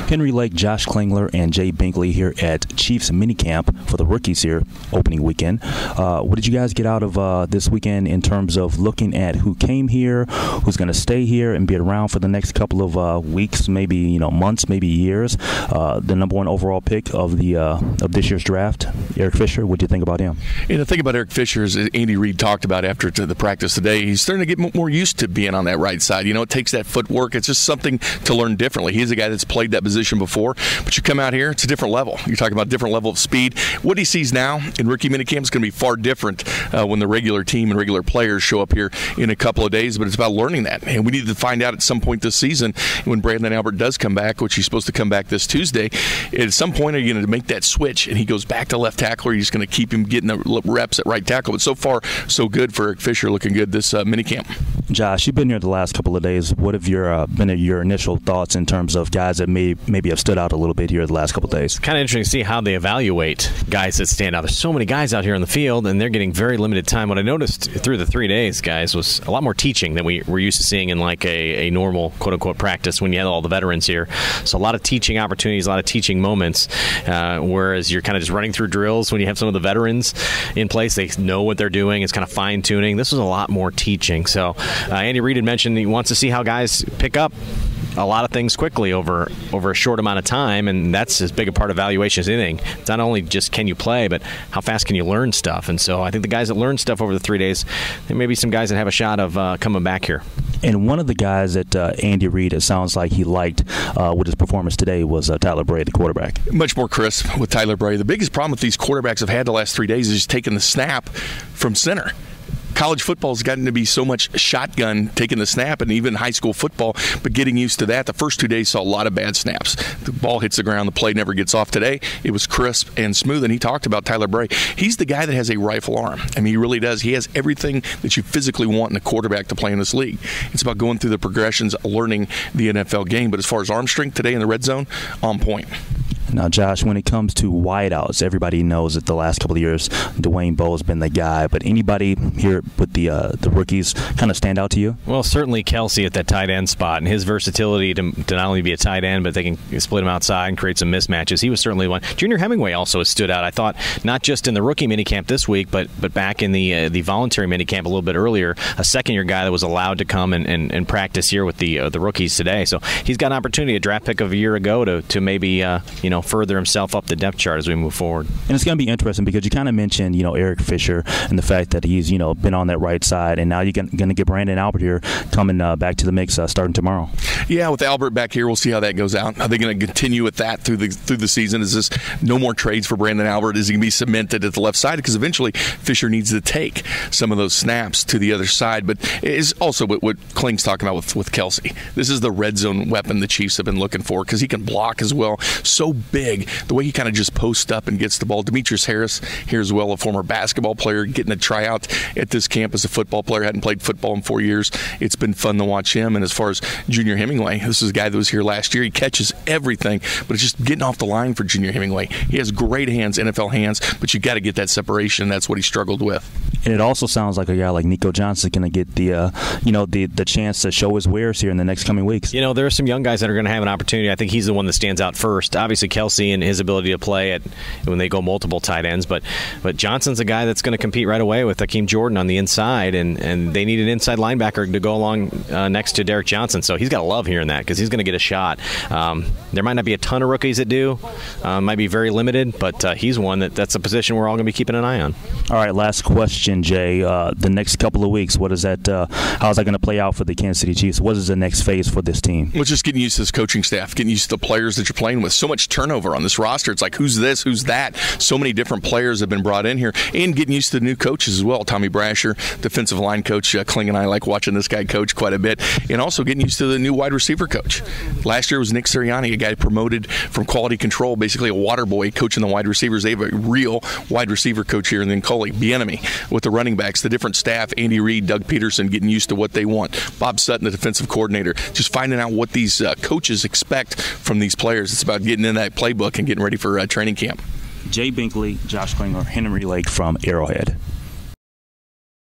Henry Lake, Josh Klingler, and Jay Binkley here at Chiefs minicamp for the rookies here opening weekend. What did you guys get out of this weekend in terms of looking at who came here, who's going to stay here and be around for the next couple of weeks, maybe months, maybe years? The number one overall pick of this year's draft, Eric Fisher. What do you think about him? And the thing about Eric Fisher is, Andy Reid talked about after the practice today, he's starting to get more used to being on that right side. It takes that footwork. It's just something to learn differently. He's a guy that's played that position before, but you come out here, it's a different level. You're talking about a different level of speed. What he sees now in rookie minicamp is going to be far different when the regular team and regular players show up here in a couple of days, but it's about learning that. And we need to find out at some point this season when Brandon Albert does come back, which he's supposed to come back this Tuesday, at some point are you going to make that switch and he goes back to left tackle, or you're just going to keep him getting the reps at right tackle? But so far, so good for Eric Fisher, looking good this minicamp. Josh, you've been here the last couple of days. What have been your initial thoughts in terms of guys that maybe have stood out a little bit here the last couple of days? Kind of interesting to see how they evaluate guys that stand out. There's so many guys out here in the field, and they're getting very limited time. What I noticed through the 3 days, guys, was a lot more teaching than we're used to seeing in like a normal quote-unquote practice when you had all the veterans here. So a lot of teaching opportunities, a lot of teaching moments, whereas you're kind of just running through drills when you have some of the veterans in place. They know what they're doing. It's kind of fine-tuning. This was a lot more teaching. So Andy Reid had mentioned he wants to see how guys pick up a lot of things quickly over a short amount of time, and that's as big a part of evaluation as anything. It's not only just can you play, but how fast can you learn stuff. And so I think the guys that learn stuff over the 3 days, there may be some guys that have a shot of coming back here. And one of the guys that Andy Reid, it sounds like he liked with his performance today was Tyler Bray, the quarterback. Much more crisp with Tyler Bray. The biggest problem that these quarterbacks have had the last 3 days is just taking the snap from center. College football has gotten to be so much shotgun, taking the snap, and even high school football, but getting used to that. The first 2 days saw a lot of bad snaps. The ball hits the ground, the play never gets off. Today, it was crisp and smooth, and he talked about Tyler Bray. He's the guy that has a rifle arm. I mean, he really does. He has everything that you physically want in a quarterback to play in this league. It's about going through the progressions, learning the NFL game, but as far as arm strength today in the red zone, on point. Now, Josh, when it comes to wideouts, everybody knows that the last couple of years, Dwayne Bowe's been the guy. But anybody here with the rookies kind of stand out to you? Well, certainly Kelsey at that tight end spot, and his versatility to not only be a tight end, but they can split him outside and create some mismatches. He was certainly one. Junior Hemingway also has stood out, I thought, not just in the rookie minicamp this week, but back in the voluntary minicamp a little bit earlier, a second-year guy that was allowed to come and practice here with the rookies today. So he's got an opportunity, a draft pick of a year ago, to maybe further himself up the depth chart as we move forward. And it's going to be interesting because you kind of mentioned, Eric Fisher and the fact that he's, been on that right side, and now you're going to get Brandon Albert here coming back to the mix starting tomorrow. Yeah, with Albert back here, we'll see how that goes out. Are they going to continue with that through the season? Is this no more trades for Brandon Albert? Is he going to be cemented at the left side? Because eventually Fisher needs to take some of those snaps to the other side. But it is also what Kling's talking about with Kelsey. This is the red zone weapon the Chiefs have been looking for because he can block as well. So big. The way he kind of just posts up and gets the ball. Demetrius Harris here as well, a former basketball player, getting a tryout at this camp as a football player. Hadn't played football in 4 years. It's been fun to watch him. And as far as Junior Hemingway, this is a guy that was here last year. He catches everything, but it's just getting off the line for Junior Hemingway. He has great hands, NFL hands, but you got to get that separation. That's what he struggled with. And it also sounds like a guy like Nico Johnson is going to get the chance to show his wares here in the next coming weeks. There are some young guys that are going to have an opportunity. I think he's the one that stands out first. Obviously, Kelsey and his ability to play when they go multiple tight ends, but Johnson's a guy that's going to compete right away with Hakeem Jordan on the inside, and they need an inside linebacker to go along next to Derek Johnson. So he's got to love hearing that because he's going to get a shot. There might not be a ton of rookies that do. Might be very limited, but he's one that's a position we're all going to be keeping an eye on. All right, last question, Jay. The next couple of weeks, what is that? How is that going to play out for the Kansas City Chiefs? What is the next phase for this team? Well, just getting used to this coaching staff, getting used to the players that you're playing with. So much turnover on this roster. It's like, who's this? Who's that? So many different players have been brought in here, and getting used to the new coaches as well. Tommy Brasher, defensive line coach. Kling and I like watching this guy coach quite a bit, and also getting used to the new wide receiver coach. Last year was Nick Sirianni, a guy promoted from quality control, basically a water boy coaching the wide receivers. They have a real wide receiver coach here, and then Coley Bieniemy with the running backs, the different staff, Andy Reid, Doug Peterson, getting used to what they want. Bob Sutton, the defensive coordinator, just finding out what these coaches expect from these players. It's about getting in that playbook and getting ready for training camp. Jay Binkley, Josh Klingler, Henry Lake from Arrowhead.